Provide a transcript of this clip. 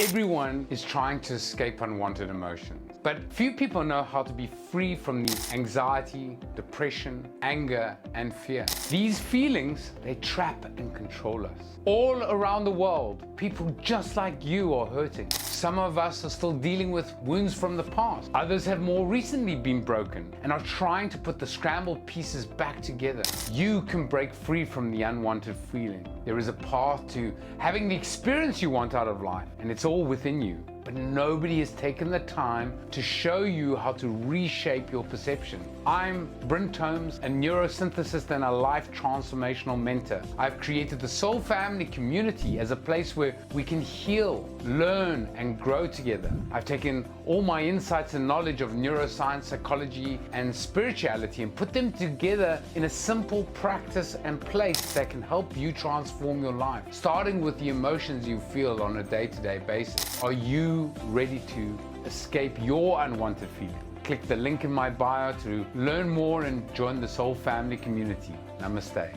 Everyone is trying to escape unwanted emotions, but few people know how to be free from the anxiety, depression, anger, and fear. These feelings, they trap and control us. All around the world, people just like you are hurting. Some of us are still dealing with wounds from the past. Others have more recently been broken and are trying to put the scrambled pieces back together. You can break free from the unwanted feeling. There is a path to having the experience you want out of life, and it's all within you. But nobody has taken the time to show you how to reshape your perception. I'm Brinn, a neurosynthesist and a life transformational mentor. I've created the Soul Family community as a place where we can heal, learn, and grow together. I've taken all my insights and knowledge of neuroscience, psychology, and spirituality and put them together in a simple practice and place that can help you transform your life, starting with the emotions you feel on a day-to-day basis. Are you ready to escape your unwanted feeling? Click the link in my bio to learn more and join the Soul Family community. Namaste.